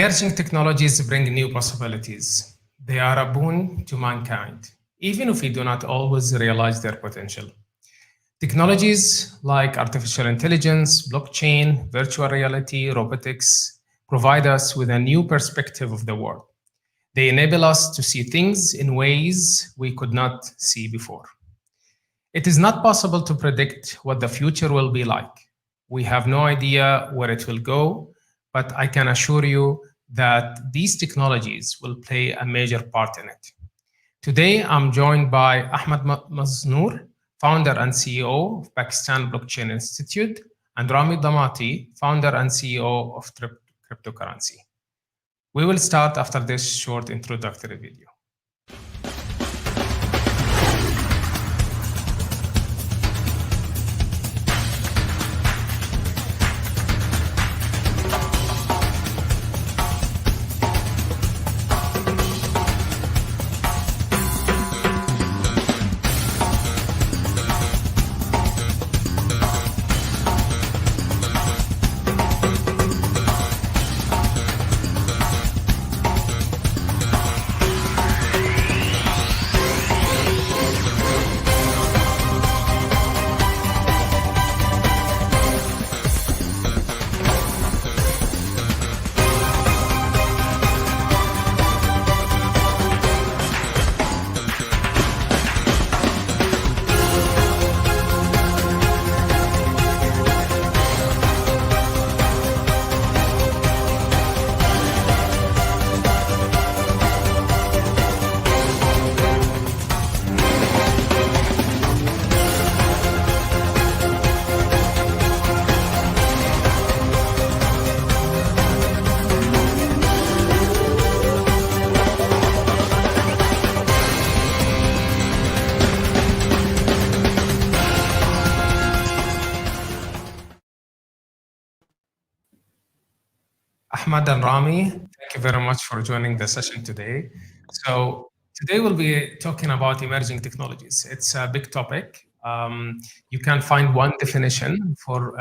Emerging technologies bring new possibilities. They are a boon to mankind, even if we do not always realize their potential. Technologies like artificial intelligence, blockchain, virtual reality, robotics provide us with a new perspective of the world. They enable us to see things in ways we could not see before. It is not possible to predict what the future will be like. We have no idea where it will go, but I can assure you that these technologies will play a major part in it. Today, I'm joined by Ahmad Manzoor, founder and CEO of Pakistan Blockchain Institute, and Ramy AlDamati, founder and CEO of Cryptocurrency. We will start after this short introductory video. Ahmad and Ramy, thank you very much for joining the session today. So today we'll be talking about emerging technologies. It's a big topic. You can find one definition for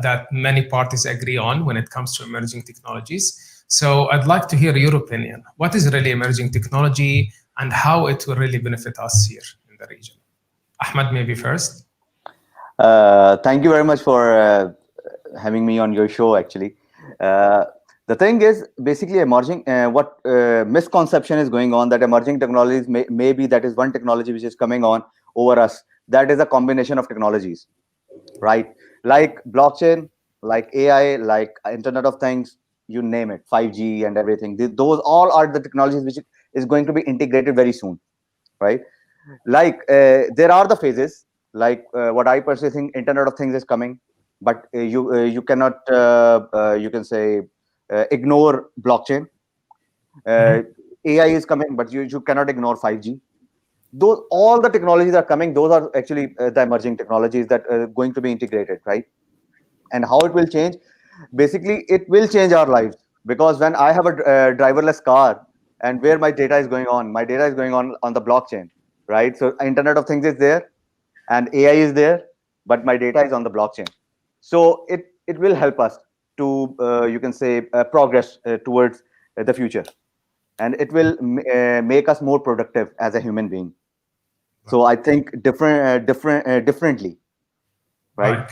that many parties agree on when it comes to emerging technologies. So I'd like to hear your opinion. What is really emerging technology and how it will really benefit us here in the region? Ahmad, maybe first. Thank you very much for having me on your show, actually. The thing is, basically, emerging, what misconception is going on that emerging technologies maybe that is one technology which is coming on over us. That is a combination of technologies, right? Like blockchain, like AI, like Internet of Things, you name it, 5G and everything. Those all are the technologies which is going to be integrated very soon, right? Like there are the phases, like what I personally think Internet of Things is coming, but you cannot, you can say, ignore blockchain. AI is coming, but you cannot ignore 5G. Those all the technologies are coming. Those are actually the emerging technologies that are going to be integrated, right? And how it will change? Basically, it will change our lives, because when I have a driverless car and where my data is going on, my data is going on the blockchain, right? So Internet of Things is there and AI is there, but my data is on the blockchain. So it will help us to, you can say, progress towards the future. And it will make us more productive as a human being. So I think differently, right?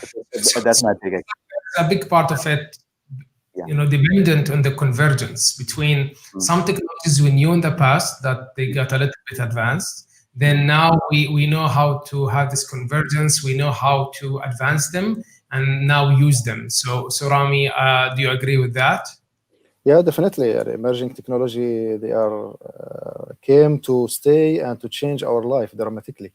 That's my take. A big part of it, you know, dependent on the convergence between some technologies we knew in the past that they got a little bit advanced. Then now we know how to have this convergence. We know how to advance them and now use them. So Ramy, do you agree with that? Yeah, definitely. Emerging technology, they are came to stay and to change our life dramatically.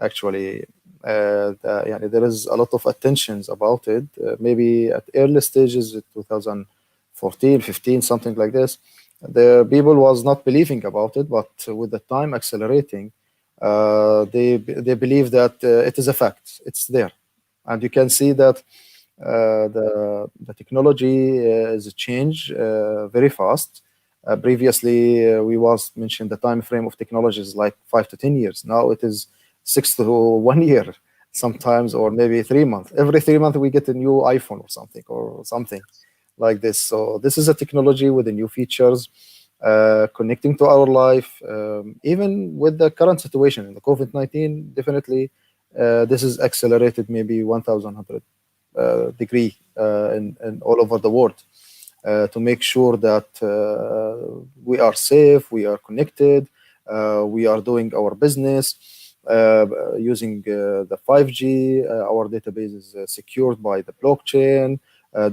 Actually, there is a lot of attentions about it. Maybe at early stages, 2014, 15, something like this, the people was not believing about it, but with the time accelerating, they believe that it is a fact. It's there, and you can see that the technology is change very fast. Previously, we was mentioned the time frame of technology is like 5 to 10 years. Now it is 6 to 1 year, sometimes, or maybe 3 months. Every 3 months we get a new iPhone or something like this. So this is a technology with the new features connecting to our life, even with the current situation in the COVID-19. Definitely, this is accelerated maybe 1,100 degree in all over the world to make sure that we are safe, we are connected, we are doing our business using the 5G. Our database is secured by the blockchain,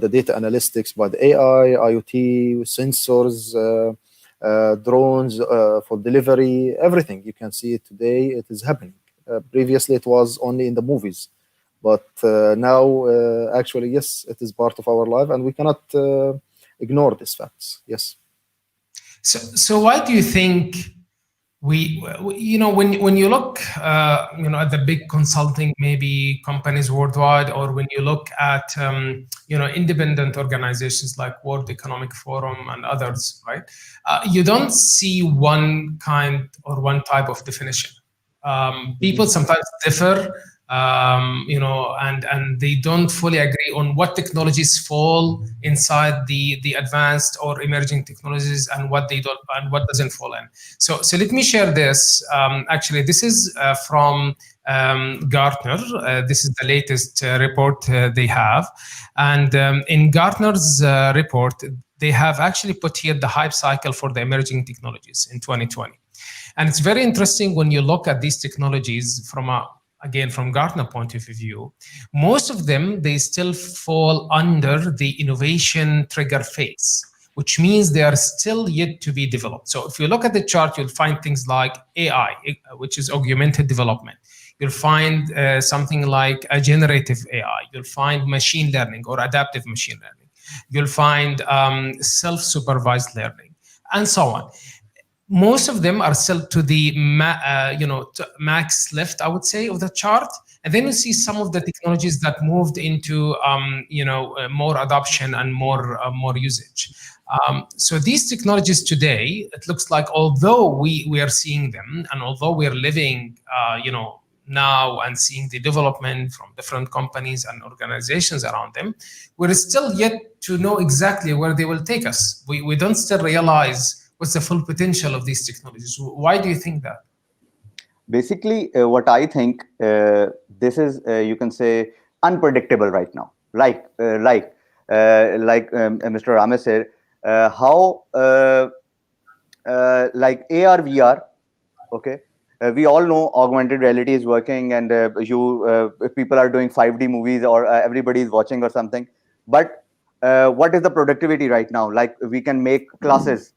the data analytics by the AI, IoT, sensors, drones for delivery, everything. You can see it today. It is happening. Previously, it was only in the movies. But now, actually, yes, it is part of our life, and we cannot ignore these facts. Yes. So why do you think when you look at the big consulting maybe companies worldwide, or when you look at independent organizations like World Economic Forum and others, right? You don't see one kind or one type of definition. People sometimes differ, and they don't fully agree on what technologies fall inside the advanced or emerging technologies and what they don't and what doesn't fall in. So let me share this. Actually, this is from Gartner. This is the latest report they have, and in Gartner's report, they have actually put here the hype cycle for the emerging technologies in 2020. And it's very interesting when you look at these technologies from Gartner point of view. Most of them, they still fall under the innovation trigger phase, which means they are still yet to be developed. So if you look at the chart, you'll find things like AI, which is augmented development. You'll find something like a generative AI. You'll find machine learning or adaptive machine learning. You'll find self-supervised learning, and so on. Most of them are still to the max left, I would say, of the chart. And then you see some of the technologies that moved into more adoption and more usage. So these technologies today, it looks like, although we are seeing them, and although we are living now and seeing the development from different companies and organizations around them, we're still yet to know exactly where they will take us. We don't still realize what's the full potential of these technologies. Why do you think that? Basically, what I think, this is, you can say, unpredictable right now. Like Mr. Ramy said, how like AR, VR, okay? We all know augmented reality is working, and people are doing 5D movies, or everybody is watching or something. But what is the productivity right now? Like, we can make classes,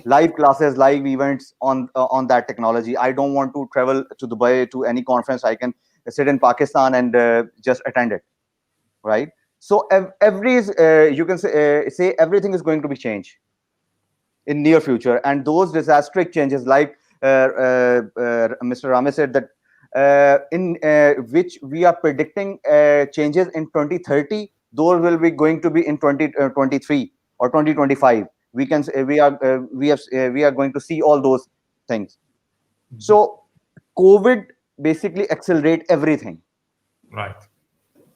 live classes, live events on that technology. I don't want to travel to Dubai to any conference. I can sit in Pakistan and just attend it, right? So you can say everything is going to be changed in near future, and those disastrous changes, like Mr. Ramy said, that in which we are predicting changes in 2030, those will be going to be in 2023 or 2025. We can say we are going to see all those things. So COVID basically accelerate everything, right?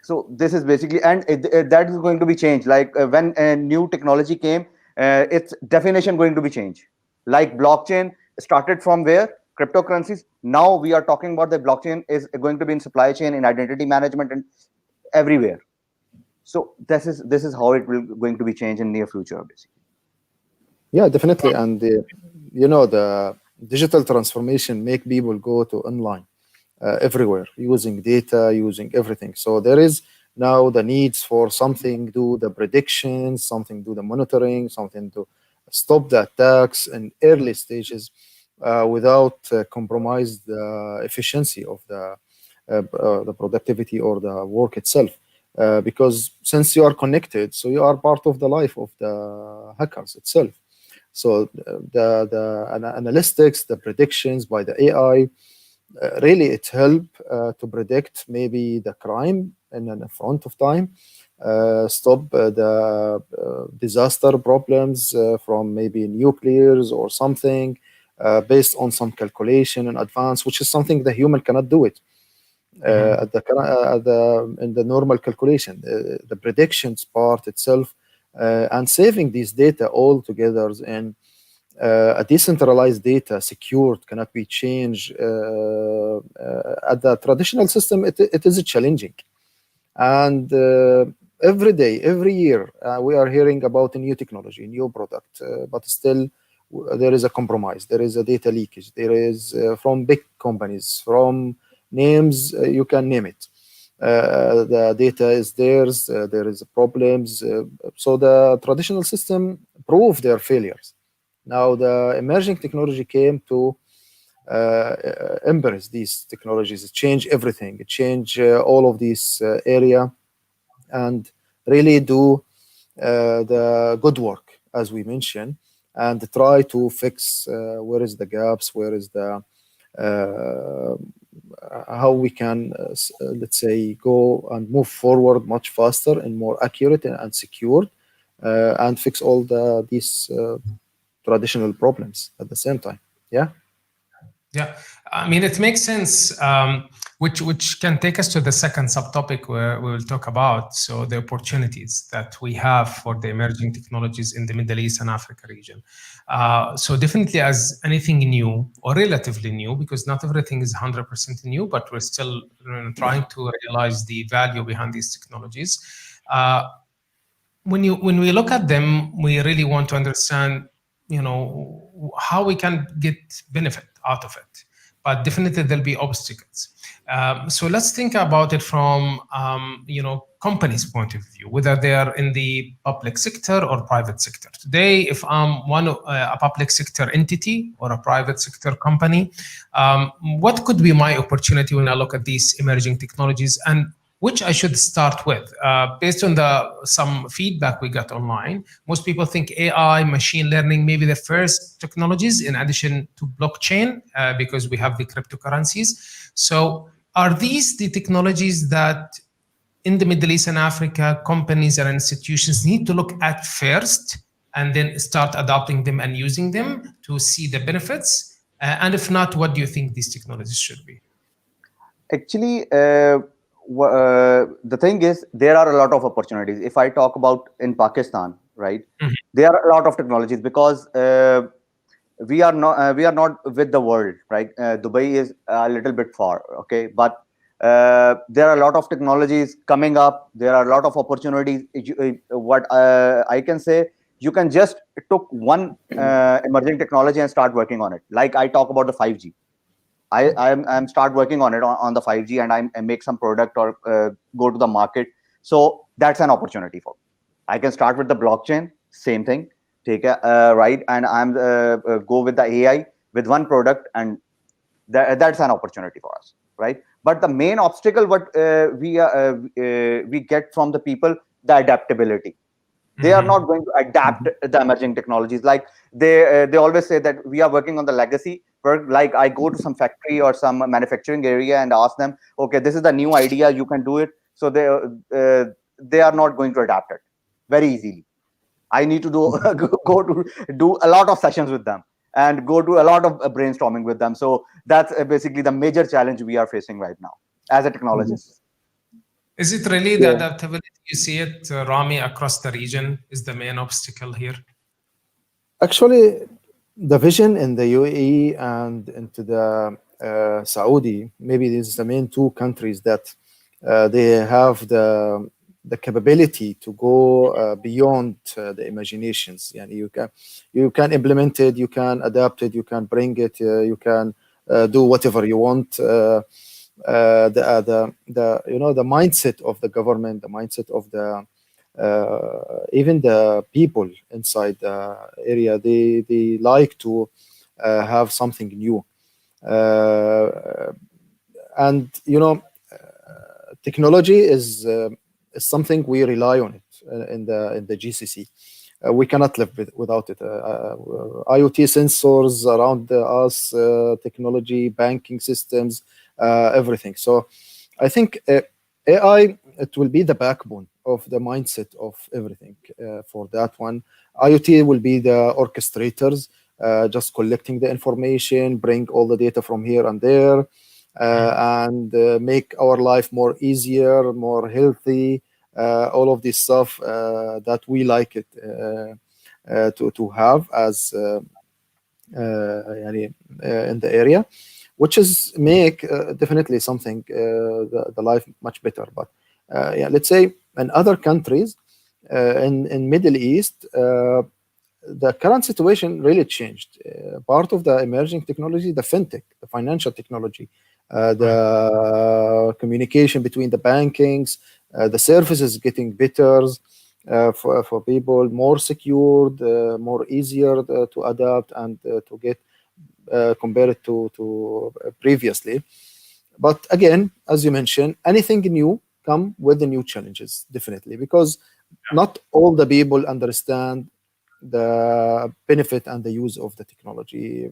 So this is basically, and that is going to be changed. Like when a new technology came, its definition going to be changed. Like blockchain started from where? Cryptocurrencies. Now we are talking about the blockchain is going to be in supply chain, in identity management, and everywhere. So this is how it will going to be changed in near future, basically. Yeah, definitely. And the digital transformation make people go to online everywhere, using data, using everything. So there is now the needs for something, do the predictions, something, do the monitoring, something to stop the attacks in early stages without compromise the efficiency of the productivity or the work itself. Because since you are connected, so you are part of the life of the hackers itself. So the analytics, the predictions by the AI, really it help to predict maybe the crime in the front of time, stop the disaster problems from maybe nuclears or something, based on some calculation in advance, which is something the human cannot do it in the normal calculation. The predictions part itself and saving these data all together in a decentralized data, secured, cannot be changed. At the traditional system, it is challenging. And every day, every year, we are hearing about a new technology, new product, but still there is a compromise. There is a data leakage. There is from big companies, from names, you can name it. The data is theirs. There is problems. So the traditional system proved their failures. Now the emerging technology came to embrace these technologies, change everything, change all of these area, and really do the good work, as we mentioned, and try to fix where is the gaps, where is the how we can, let's say, go and move forward much faster and more accurate and secure, and fix all these traditional problems at the same time. Yeah. Yeah, I mean, it makes sense, which can take us to the second subtopic where we will talk about, so the opportunities that we have for the emerging technologies in the Middle East and Africa region. So definitely, as anything new or relatively new, because not everything is 100% new, but we're still trying to realize the value behind these technologies. When we look at them, we really want to understand, how we can get benefit out of it. But definitely there'll be obstacles. So let's think about it from companies' point of view, whether they are in the public sector or private sector. Today, if I'm a public sector entity or a private sector company, what could be my opportunity when I look at these emerging technologies, and which I should start with? Based on some feedback we got online, most people think AI, machine learning, maybe the first technologies in addition to blockchain, because we have the cryptocurrencies. So are these the technologies that in the Middle East and Africa, companies and institutions need to look at first and then start adopting them and using them to see the benefits? And if not, what do you think these technologies should be? Actually, the thing is, there are a lot of opportunities. If I talk about in Pakistan, right, there are a lot of technologies, because we are not with the world, right? Dubai is a little bit far, okay, but there are a lot of technologies coming up. There are a lot of opportunities. What I can say, you can just took one emerging technology and start working on it. Like I talk about the 5G. I'm start working on it on the 5G, and I make some product or go to the market. So that's an opportunity for me. I can start with the blockchain, same thing, take a right, and I'm go with the AI with one product, and that's an opportunity for us, right? But the main obstacle what we get from the people, the adaptability. They are not going to adapt the emerging technologies. Like they always say that we are working on the legacy work. Like I go to some factory or some manufacturing area and ask them, okay, this is the new idea, you can do it. So they are not going to adapt it very easily. I need to go to do a lot of sessions with them and go to a lot of brainstorming with them. So that's basically the major challenge we are facing right now as a technologist. Is it really the adaptability? You see it, Ramy, across the region is the main obstacle here? Actually, the vision in the UAE and into the Saudi, maybe these are the main two countries that they have the capability to go beyond the imaginations. And you can implement it, you can adapt it, you can bring it, you can do whatever you want. The mindset of the government, the mindset of the even the people inside the area, they like to have something new, and technology is something we rely on it in the GCC. We cannot live without it. IoT sensors around us, technology, banking systems, everything. So I think AI, it will be the backbone of the mindset of everything for that one. IoT will be the orchestrators, just collecting the information, bring all the data from here and there, and make our life more easier, more healthy, all of this stuff that we like it to have as in the area, which is make definitely something the life much better. But yeah, let's say in other countries in Middle East, the current situation really changed. Part of the emerging technology, the fintech, the financial technology, the communication between the bankings, the services getting better for people, more secured, more easier to adapt and to get compared to previously. But again, as you mentioned, anything new come with the new challenges, definitely, because not all the people understand the benefit and the use of the technology,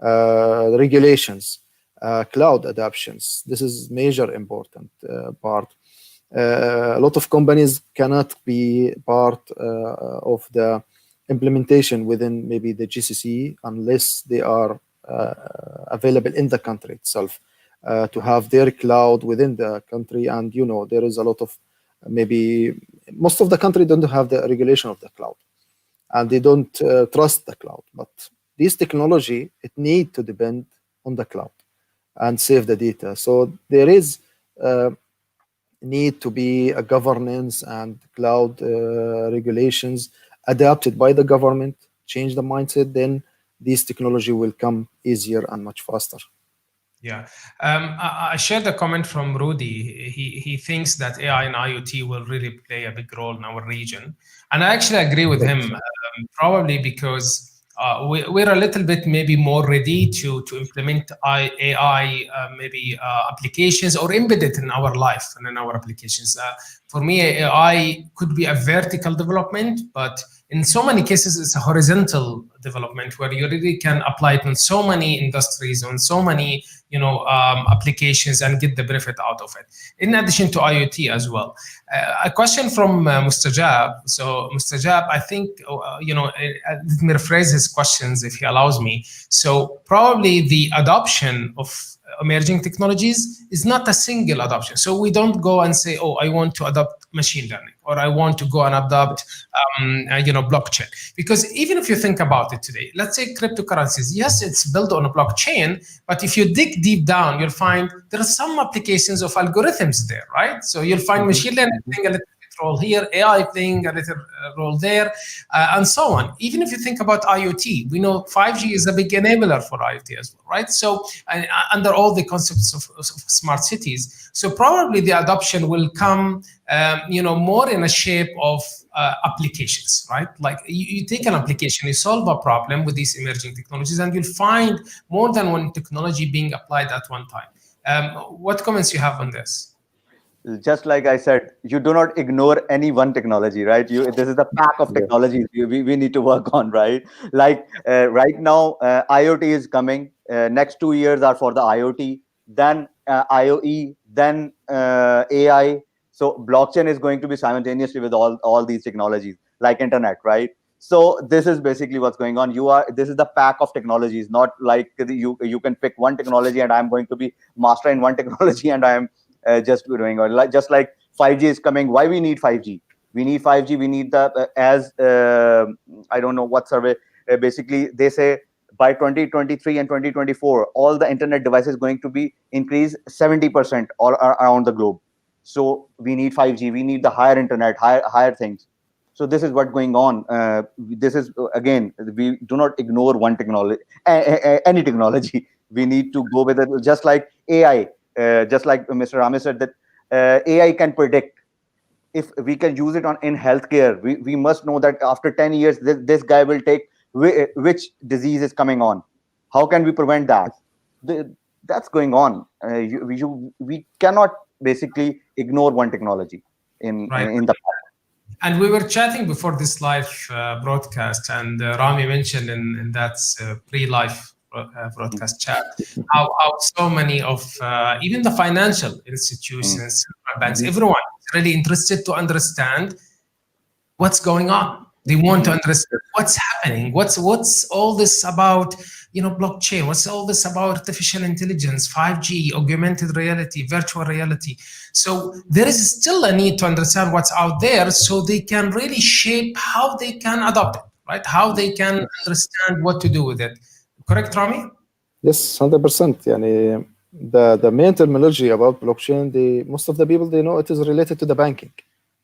regulations, cloud adoptions. This is major important part. A lot of companies cannot be part of the implementation within maybe the GCC unless they are available in the country itself to have their cloud within the country. And there is a lot of maybe most of the country don't have the regulation of the cloud, and they don't trust the cloud. But this technology, it need to depend on the cloud and save the data. So there is need to be a governance and cloud regulations adapted by the government, change the mindset, then this technology will come easier and much faster. Yeah, I shared a comment from Rudy. He thinks that AI and IoT will really play a big role in our region, and I actually agree with him. Probably because we're a little bit maybe more ready to implement AI maybe applications or embed it in our life and in our applications. For me, AI could be a vertical development, but in so many cases, it's a horizontal development where you really can apply it in so many industries, on so many applications, and get the benefit out of it. In addition to IoT as well. A question from Mr. Jab. So, Mr. Jab, I think let me rephrase his questions if he allows me. So, probably the adoption of emerging technologies is not a single adoption. So we don't go and say, oh, I want to adopt machine learning, or I want to go and adopt blockchain. Because even if you think about it today, let's say cryptocurrencies, yes, it's built on a blockchain, but if you dig deep down, you'll find there are some applications of algorithms there, right? So you'll find machine learning playing a little role here, AI playing a little role there, and so on. Even if you think about IoT, we know 5G is a big enabler for IoT as well, right? So under all the concepts of smart cities, so probably the adoption will come, more in a shape of applications, right? Like you take an application, you solve a problem with these emerging technologies, and you'll find more than one technology being applied at one time. What comments you have on this? Just like I said, you do not ignore any one technology, right? This is the pack of technologies we need to work on, right? Like right now, IoT is coming. Next 2 years are for the IoT, then IoE, then AI. So blockchain is going to be simultaneously with all these technologies, like internet, right? So this is basically what's going on. This is the pack of technologies, not like you can pick one technology and I'm going to be master in one technology and I'm just doing it. Just like 5G is coming. Why we need 5G? We need 5G. We need the I don't know what survey. Basically, they say by 2023 and 2024, all the internet devices going to be increased 70% all around the globe. So we need 5G. We need the higher internet, higher things. So this is what's going on. This is, again, we do not ignore one technology, any technology. We need to go with it. Just like AI. Just like Mr. Ramy said, that AI can predict. If we can use it in healthcare, we must know that after 10 years, this guy will take which disease is coming on. How can we prevent that? That's going on. We cannot basically ignore one technology in the past. And we were chatting before this live broadcast, and Ramy mentioned in that pre-live broadcast chat how so many of even the financial institutions, banks, everyone is really interested to understand what's going on. They want to understand what's happening, what's all this about, blockchain, what's all this about artificial intelligence, 5G, augmented reality, virtual reality. So there is still a need to understand what's out there so they can really shape how they can adopt it, right? How they can understand what to do with it. Correct, Ramy? Yes, 100%. يعني the main terminology about blockchain, most of the people, they know it is related to the banking,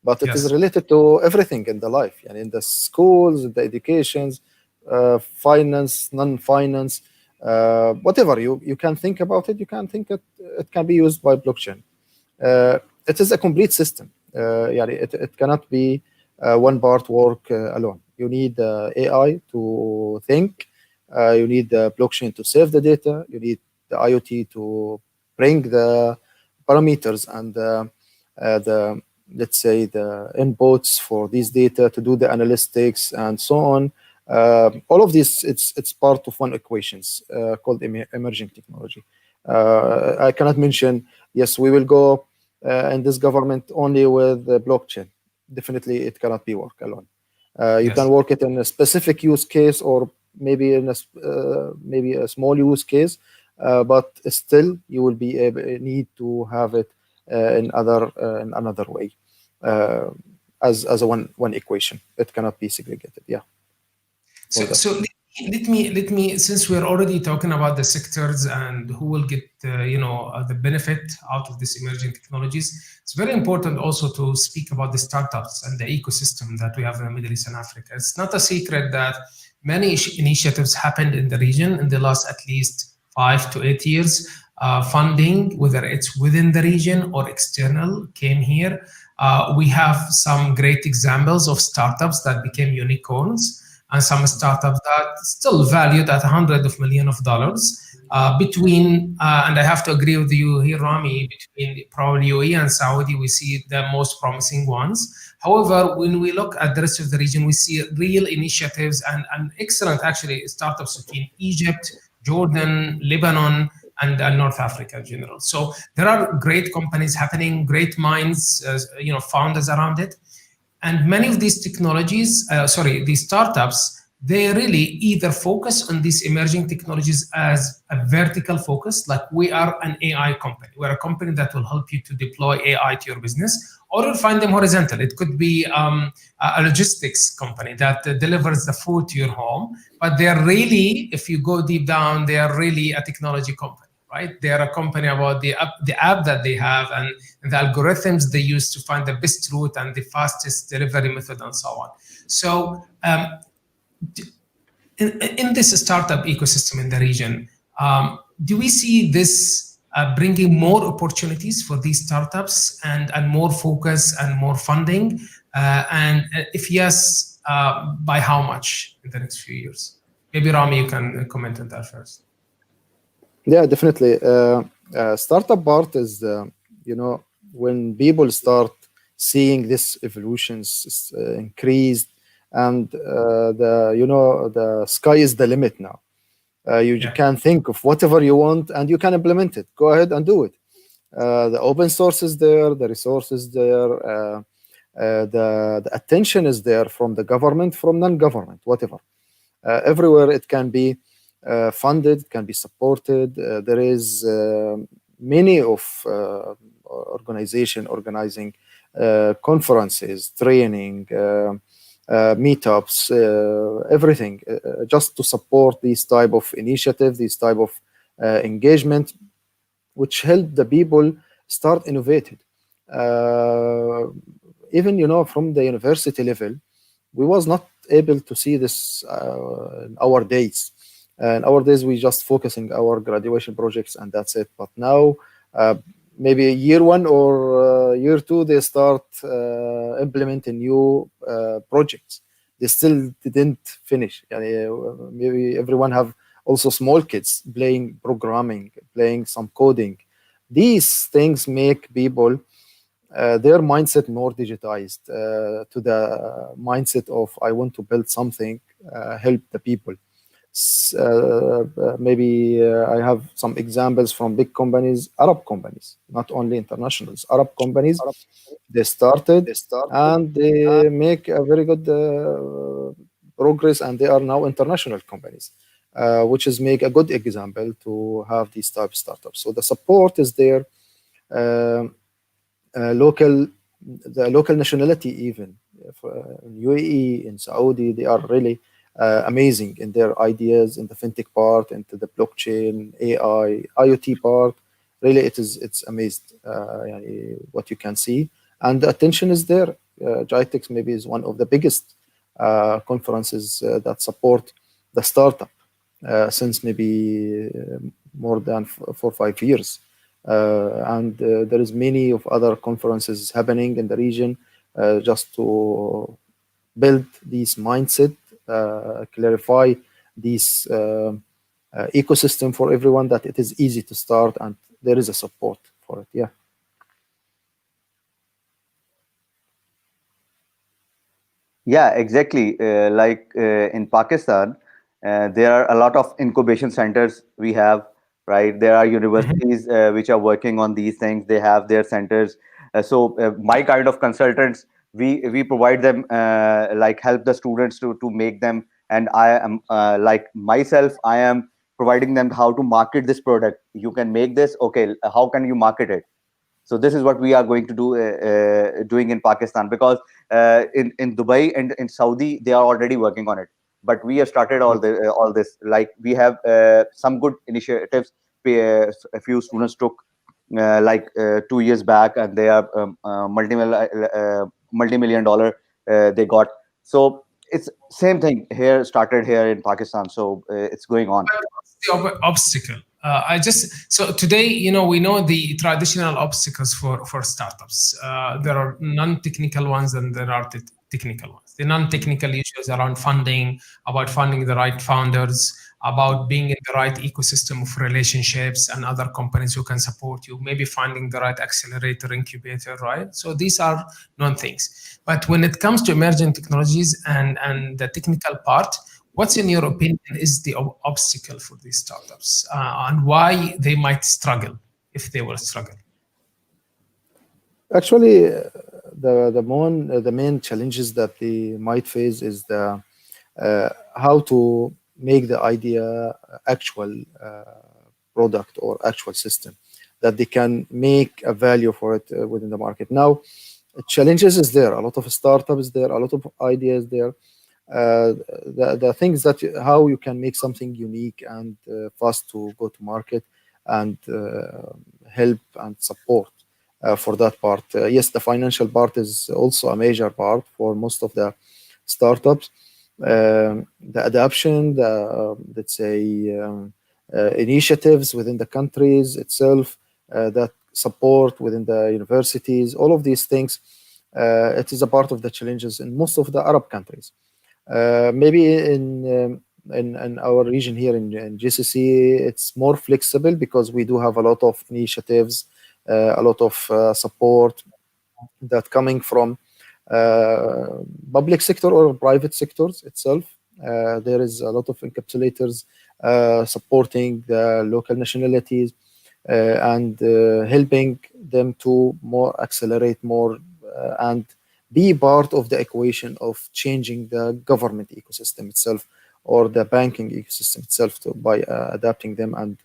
but it is Yes. related to everything in the life. يعني in the schools, the educations, finance, non-finance, whatever you can think about it, you can think it can be used by blockchain. It is a complete system. يعني it cannot be one part work alone. You need AI to think. You need the blockchain to save the data. You need the IoT to bring the parameters and the, let's say, the inputs for these data to do the analytics and so on. All of this, it's part of one equations called emerging technology. I cannot mention, yes, we will go in this government only with the blockchain. Definitely, it cannot be work alone. You can work it in a specific use case, or maybe in maybe a small use case, but still you will be need to have it in another way as a one equation. It cannot be segregated. Yeah. So let me since we're already talking about the sectors and who will get the benefit out of these emerging technologies, it's very important also to speak about the startups and the ecosystem that we have in the Middle East and Africa. It's not a secret that many initiatives happened in the region in the last at least 5 to 8 years. Funding, whether it's within the region or external, came here. We have some great examples of startups that became unicorns, and some startups that still valued at hundreds of millions of dollars. And I have to agree with you here, Ramy, between probably UAE and Saudi, we see the most promising ones. However, when we look at the rest of the region, we see real initiatives and excellent, actually, startups between Egypt, Jordan, Lebanon, and North Africa in general. So there are great companies happening, great minds, founders around it. And many of these technologies, these startups, they really either focus on these emerging technologies as a vertical focus, like we are an AI company. We're a company that will help you to deploy AI to your business, or you'll find them horizontal. It could be a logistics company that delivers the food to your home, but they're really, if you go deep down, they are really a technology company. Right? They are a company about the app that they have and the algorithms they use to find the best route and the fastest delivery method and so on. So in this startup ecosystem in the region, do we see this bringing more opportunities for these startups and more focus and more funding? And if yes, by how much in the next few years? Maybe Ramy, you can comment on that first. Yeah, definitely. Startup part is, when people start seeing this evolutions increased, and the sky is the limit now. You can think of whatever you want and you can implement it. Go ahead and do it. The open source is there, the resources there, the attention is there from the government, from non-government, whatever. Everywhere it can be funded, can be supported. There is many of organization organizing conferences, training, meetups, everything, just to support these type of initiative, these type of engagement, which help the people start innovating. Even from the university level, we was not able to see this in our days. In our days, we just focusing our graduation projects and that's it. But now, maybe year 1 or year 2, they start implementing new projects. They still didn't finish. Maybe everyone have also small kids playing programming, playing some coding. These things make people their mindset more digitized to the mindset of I want to build something, help the people. Maybe I have some examples from big companies, Arab companies, not only internationals. Arab companies, they started and they make a very good progress, and they are now international companies, which is make a good example to have these type of startups. So the support is there. Um Local, the local nationality even in UAE, in Saudi, they are really amazing in their ideas in the fintech part, into the blockchain, AI, IoT part. Really, it's amazed what you can see, and the attention is there. GITEX maybe is one of the biggest conferences that support the startup since maybe more than 4 or 5 years. And there is many of other conferences happening in the region just to build this mindset, clarify this ecosystem for everyone, that it is easy to start and there is a support for it. Yeah. Yeah, exactly. In Pakistan, there are a lot of incubation centers we have, right? There are Mhm. universities which are working on these things. They have their centers. My kind of consultants, we provide them like help the students to make them. And I am like myself, I am providing them how to market this product. You can make this. Okay, how can you market it? So this is what we are going to do doing in Pakistan, because in Dubai and in Saudi they are already working on it, but we have started Good. all this. Like we have some good initiatives. A few students took 2 years back, and they are multi-million dollar they got. So it's same thing here, started here in Pakistan, so it's going on. What's the obstacle? I just so today, we know the traditional obstacles for startups. There are non-technical ones and there are technical ones. The non-technical issues around funding, about finding the right founders, about being in the right ecosystem of relationships and other companies who can support you, maybe finding the right accelerator, incubator, right? So these are non-things. But when it comes to emerging technologies and the technical part, what's in your opinion is the obstacle for these startups and why they might struggle if they will struggle? Actually, the main challenges that they might face is the how to make the idea actual product or actual system that they can make a value for it within the market. Now, challenges is there, a lot of startups there, a lot of ideas there. The things that how you can make something unique and fast to go to market and help and support for that part. Yes, the financial part is also a major part for most of the startups. The adoption, the let's say initiatives within the countries itself, that support within the universities, all of these things, it is a part of the challenges in most of the Arab countries. Maybe in our region here in GCC, it's more flexible because we do have a lot of initiatives, a lot of support that coming from public sector or private sectors itself. There is a lot of encapsulators supporting the local nationalities and helping them to more accelerate more and be part of the equation of changing the government ecosystem itself or the banking ecosystem itself by adapting them and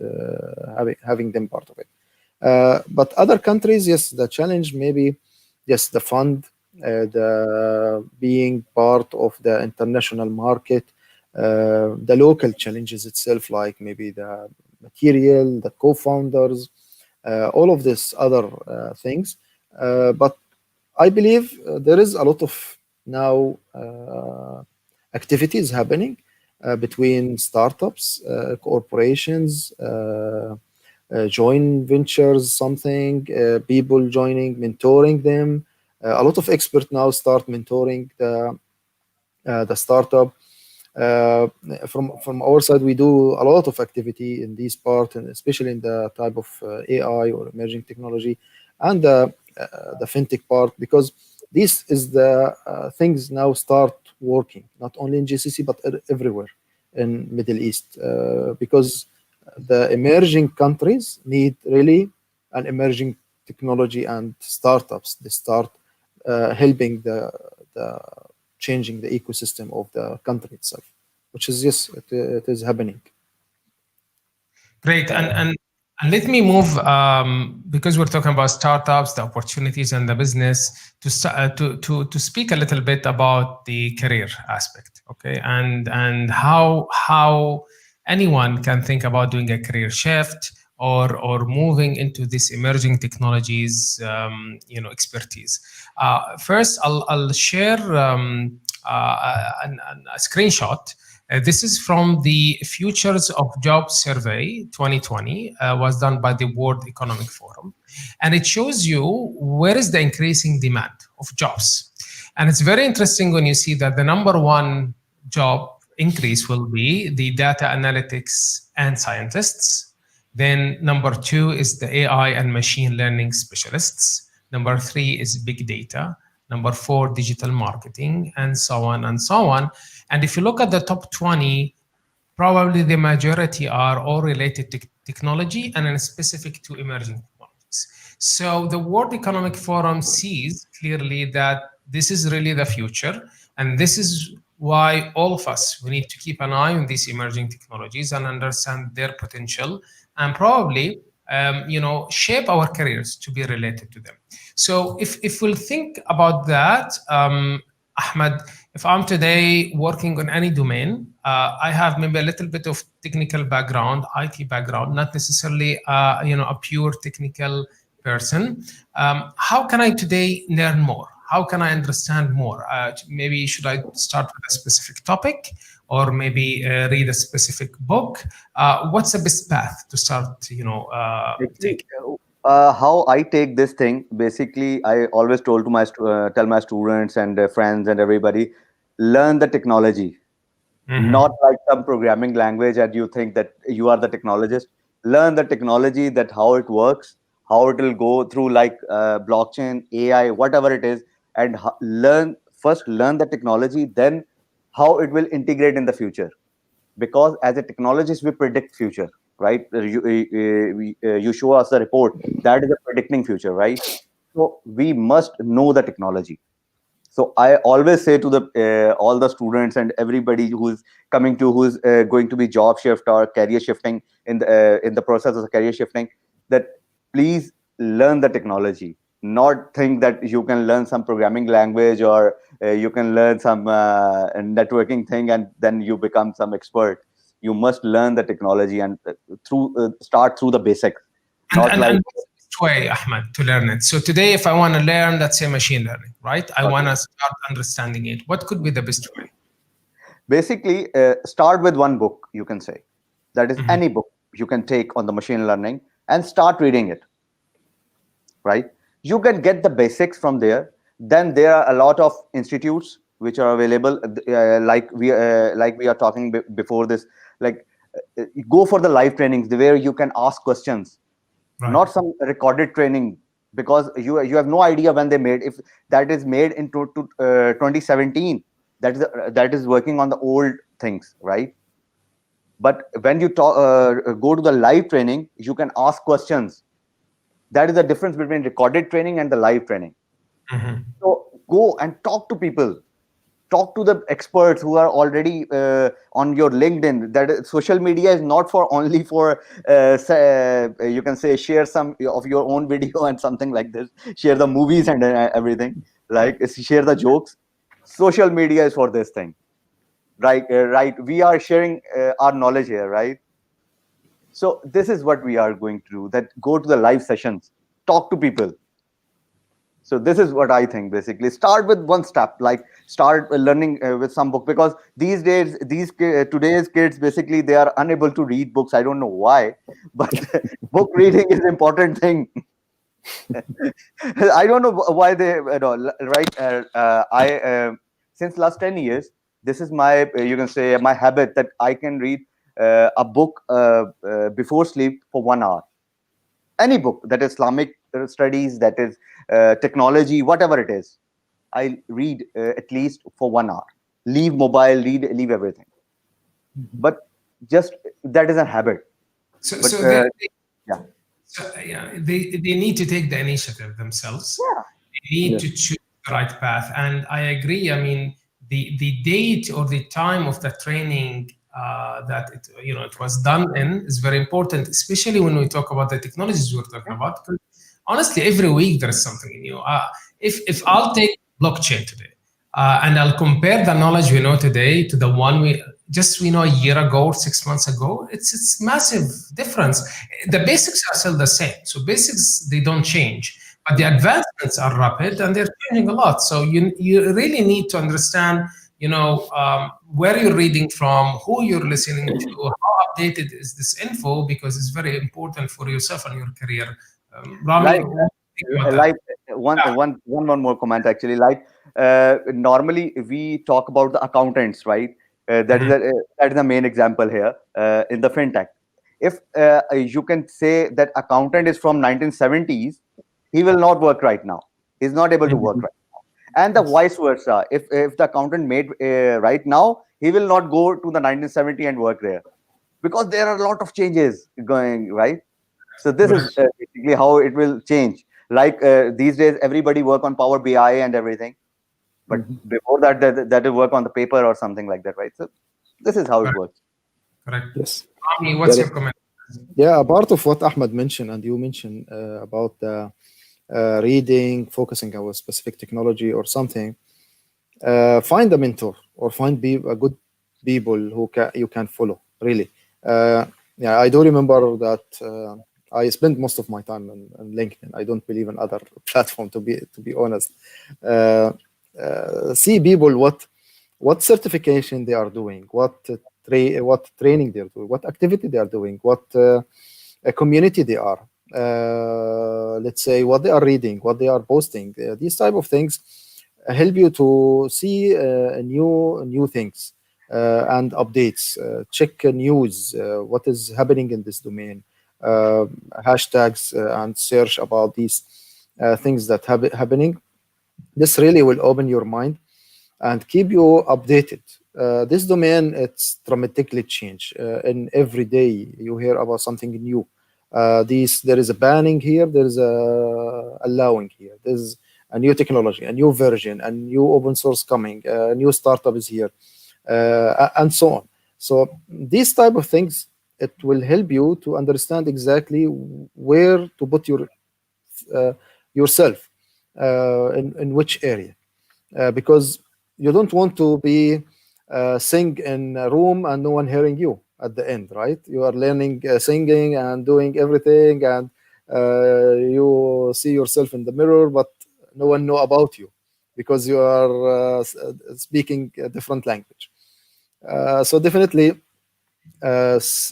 having them part of it. But other countries, yes, the challenge maybe, yes, the fund, the being part of the international market, the local challenges itself, like maybe the material, the co-founders, all of these other things. But I believe there is a lot of now activities happening between startups, corporations, joint ventures, something, people joining, mentoring them. A lot of experts now start mentoring the startup. From our side, we do a lot of activity in this part, and especially in the type of AI or emerging technology, and the fintech part, because this is the things now start working not only in GCC but everywhere in Middle East because the emerging countries need really an emerging technology and startups. They start helping the changing the ecosystem of the country itself, which is yes, it is happening. Great. And let me move because we're talking about startups, the opportunities, and the business to speak a little bit about the career aspect, okay, and how anyone can think about doing a career shift or moving into this emerging technologies, expertise. First, I'll share a screenshot. This is from the Futures of Jobs Survey 2020, was done by the World Economic Forum. And it shows you where is the increasing demand of jobs. And it's very interesting when you see that the number one job increase will be the data analytics and scientists. Then number two is the AI and machine learning specialists. Number three is big data. Number four, digital marketing, and so on and so on. And if you look at the top 20, probably the majority are all related to technology and then specific to emerging technologies. So the World Economic Forum sees clearly that this is really the future. And this is why all of us, we need to keep an eye on these emerging technologies and understand their potential and probably shape our careers to be related to them. So if we'll think about that, Ahmad, if I'm today working on any domain, I have maybe a little bit of technical background, IT background, not necessarily a pure technical person. How can I today learn more? How can I understand more? Maybe should I start with a specific topic, or maybe read a specific book? What's the best path to start? Actually, how I take this thing, basically, I always told to tell my students and friends and everybody, learn the technology, not like some programming language and you think that you are the technologist. Learn the technology, that how it works, how it will go through, like blockchain, AI, whatever it is, and learn the technology, then how it will integrate in the future. Because as a technologist, we predict future, right? You show us a report that is a predicting future, right? So we must know the technology. So I always say to the all the students and everybody who's coming to, who's going to be job shift or career shifting in the process of career shifting, that please learn the technology. Not think that you can learn some programming language or you can learn some networking thing and then you become some expert. You must learn the technology and start through the basics. Not and like what's the best way, Ahmed, to learn it? So today, if I want to learn, let's say machine learning, right? I want to start understanding it. What could be the best way? basically start with one book, you can say. That is any book you can take on the machine learning and start reading it, right? You can get the basics from there. Then there are a lot of institutes which are available, like we are talking before this, like go for the live trainings where you can ask questions, Right. not some recorded training, because you have no idea when they made. If that is made in 2017, that is working on the old things, right? But when you go to the live training, you can ask questions. That is the difference between recorded training and the live training. So go and talk to people, talk to the experts who are already on your LinkedIn. Social media is not for only for you can say share some of your own video and something like this, share the movies and everything, like share the jokes. Social media is for this thing, right? Right, we are sharing our knowledge here, right? So this is what we are going to do, that go to the live sessions, talk to people. So this is what I think. Basically start with one step, like start learning with some book, because these days today's kids, basically they are unable to read books. I don't know why, but book reading is important thing. I don't know why they right. I since last 10 years, this is my you can say my habit, that I can read a book before sleep for 1 hour. Any book, that is Islamic studies, that is technology, whatever it is, I read at least for 1 hour. Leave mobile, leave everything. but just that is a habit. So, But so yeah, they need to take the initiative themselves. yeah, They need to choose the right path. And I agree. I mean, the date or the time of the training that it was done in is very important, especially when we talk about the technologies we're talking about. Honestly, every week there's something new. If I'll take blockchain today and I'll compare the knowledge we know today to the one we know a year ago or 6 months ago, it's massive difference. The basics are still the same. So basics, they don't change, but the advancements are rapid and they're changing a lot. So you really need to understand, where you're reading from, who you're listening to, how updated is this info, because it's very important for yourself and your career. Ramy, like what do you think about that? like one more comment actually. Like normally we talk about the accountants, right? That is the main example here in the fintech. If you can say that accountant is from 1970s, he will not work right now. He's not able to work right now, and the vice versa. If the accountant made right now, he will not go to the 1970 and work there, because there are a lot of changes going right. So this is Correct. basically how it will change. Like these days, everybody work on Power BI and everything, but before that, that will work on the paper or something like that, right? So this is how it Correct. works. Correct. Yes. Ramy, Yeah, what's your comment? yeah. A part of what Ahmed mentioned and you mentioned about reading, focusing on a specific technology or something, find a mentor or find a good people who you can follow. Really, yeah. I do remember that I spend most of my time on LinkedIn. I don't believe in other platform to be honest. Uh, See people what certification they are doing, what training they're doing, what activity they are doing, what a community they are. Let's say what they are reading, what they are posting. These type of things help you to see new things and updates. Check news, what is happening in this domain, uh, hashtags and search about these things that happening. This really will open your mind and keep you updated. This domain, it's dramatically changed. And every day you hear about something new. There is a banning here, there is a allowing here. There's a new technology, a new version, a new open source coming, a new startup is here, and so on. So these type of things, it will help you to understand exactly where to put uh, yourself in which area, because you don't want to be sing in a room and no one hearing you at the end, right? You are learning singing and doing everything, and you see yourself in the mirror, but no one know about you because you are speaking a different language. So definitely,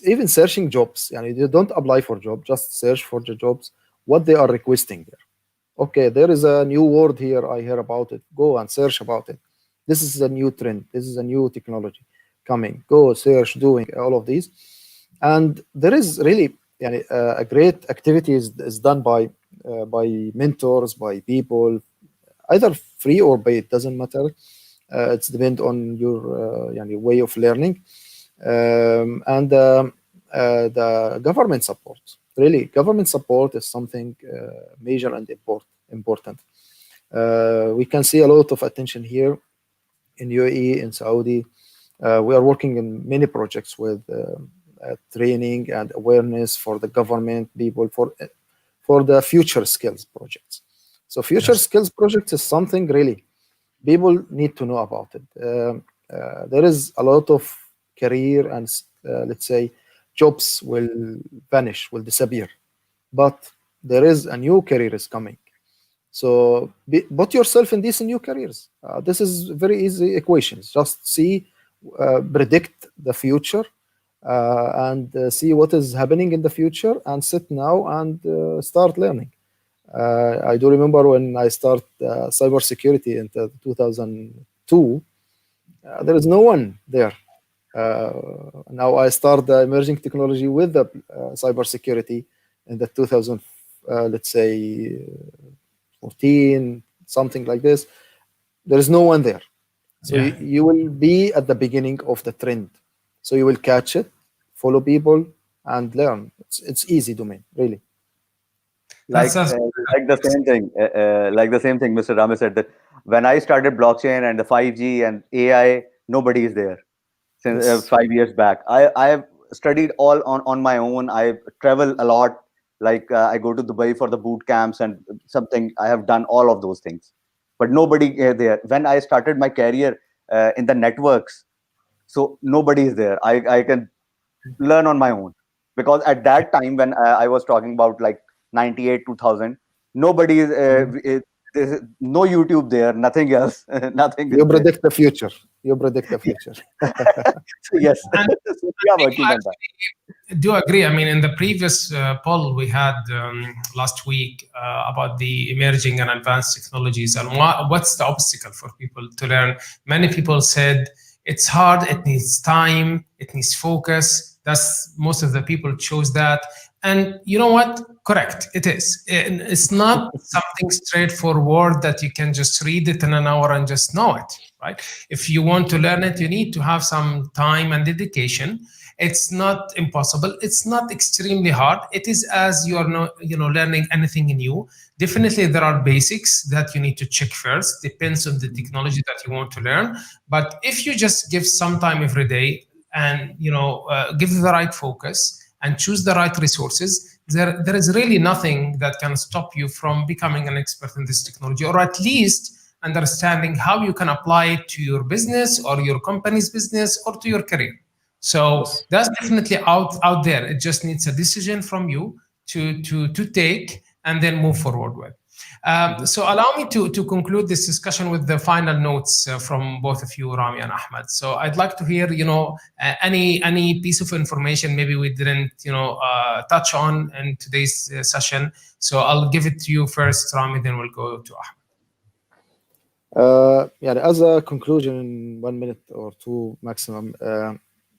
even searching jobs, you don't apply for job, just search for the jobs, what they are requesting there. Okay, there is a new word here, I hear about it, go and search about it. This is a new trend, this is a new technology coming, go search, doing all of these. And there is really a great activity is done by mentors, by people, either free or paid, doesn't matter. It's depend on your way of learning, and the government support. Really, government support is something major and important. We can see a lot of attention here in UAE, in Saudi. We are working in many projects with training and awareness for the government people for the future skills projects. So future Yes. skills projects is something really people need to know about it. There is a lot of career and let's say jobs will vanish, will disappear, but there is a new career is coming. So put yourself in these new careers. This is very easy equations. Just see, predict the future, and see what is happening in the future, and sit now and start learning. I do remember when I started cybersecurity in 2002, there is no one there. Now I start the emerging technology with the cybersecurity in the 2000, let's say 14, something like this. There is no one there. So Yeah. you will be at the beginning of the trend. So you will catch it, follow people, and learn. It's easy domain, really. Like That's like the same thing, Mr. Ramy said that when I started blockchain and the 5G and AI, nobody is there since Yes. 5 years back. I have studied all on my own. I travel a lot. Like I go to Dubai for the boot camps and something. I have done all of those things, but nobody there. When I started my career in the networks, so nobody is there. I can learn on my own, because at that time when I was talking about like 98 2000, nobody is there's no YouTube there, nothing else. Nothing is You there. predict the future. You predict the future. So yes. and So we are working on that. I do agree. I mean, in the previous poll we had last week about the emerging and advanced technologies and what's the obstacle for people to learn. Many people said it's hard, it needs time, it needs focus. That's most of the people chose that. And you know what? Correct, it is. It's not something straightforward that you can just read it in an hour and just know it, right? If you want to learn it, you need to have some time and dedication. It's not impossible. It's not extremely hard. It is as you are learning anything new. Definitely, there are basics that you need to check first. Depends on the technology that you want to learn. But if you just give some time every day and give the right focus and choose the right resources, there is really nothing that can stop you from becoming an expert in this technology, or at least understanding how you can apply it to your business or your company's business or to your career. So Yes. that's definitely out there. It just needs a decision from you to take and then move forward with. So allow me to conclude this discussion with the final notes from both of you, Ramy and Ahmad. So I'd like to hear, any piece of information maybe we didn't, touch on in today's session. So I'll give it to you first, Ramy, then we'll go to Ahmad. Yeah, as a conclusion in 1 minute or two maximum,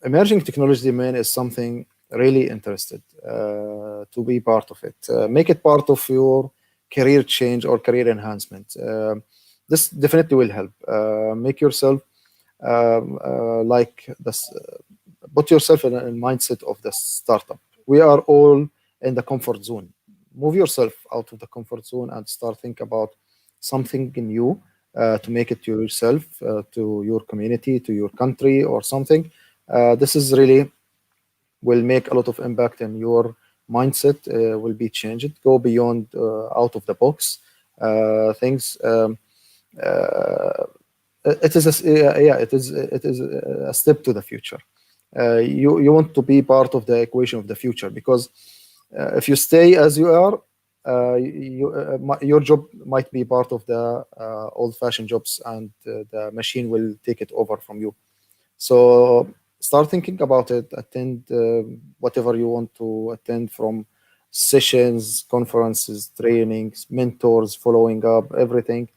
emerging technology domain is something really interested to be part of it. Make it part of your career change or career enhancement. This definitely will help. Make yourself like this. Put yourself in a mindset of the startup. We are all in the comfort zone. Move yourself out of the comfort zone and start think about something new to make it to yourself, to your community, to your country, or something. This is really will make a lot of impact, and your mindset will be changed. Go beyond, out of the box things. It is it is a step to the future. You want to be part of the equation of the future, because if you stay as you are, your job might be part of the old-fashioned jobs, and the machine will take it over from you. So start thinking about it. Attend whatever you want to attend, from sessions, conferences, trainings, mentors, following up, everything.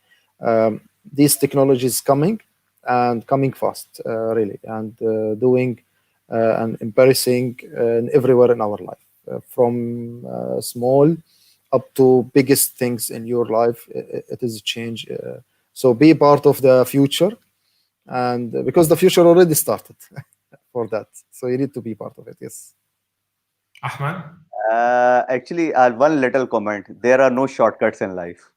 These technologies coming, and coming fast, really, and doing and embarrassing everywhere in our life, from small up to biggest things in your life. It is a change. So be part of the future, and because the future already started for that, so you need to be part of it. Yes. Ahmad? Actually, one little comment. There are no shortcuts in life.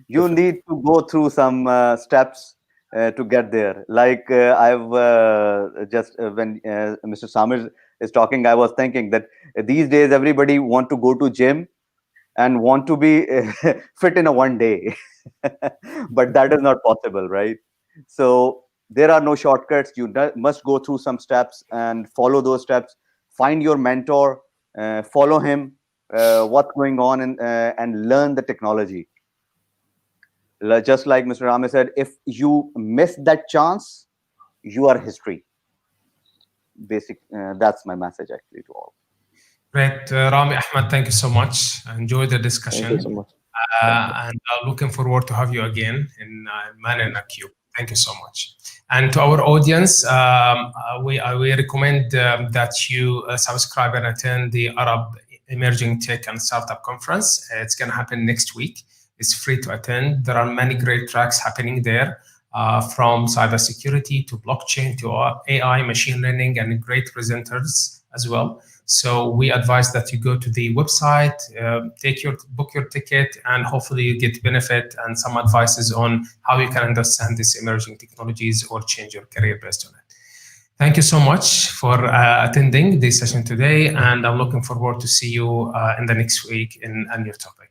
You Definitely. need to go through some steps to get there. Like I've just when Mr. Samir is talking, I was thinking that these days everybody want to go to gym and want to be fit in a one day, but that is not possible, right? So there are no shortcuts. You must go through some steps and follow those steps. Find your mentor, follow him, what's going on, and learn the technology. Just like Mr. Ramy said, if you miss that chance, you are history. That's my message actually to all. Great. Ramy, Ahmad, thank you so much. I enjoyed the Thank you discussion. so much. Thank you. And looking forward to have you again in MENA Cube. Thank you so much. And to our audience, we recommend that you subscribe and attend the Arab Emerging Tech and Startup Conference. It's going to happen next week. It's free to attend. There are many great tracks happening there. from cybersecurity to blockchain to AI, machine learning, and great presenters as well. So we advise that you go to the website, book your ticket, and hopefully you get benefit and some advices on how you can understand these emerging technologies or change your career based on it. Thank you so much for attending this session today, and I'm looking forward to see you in the next week in a new topic.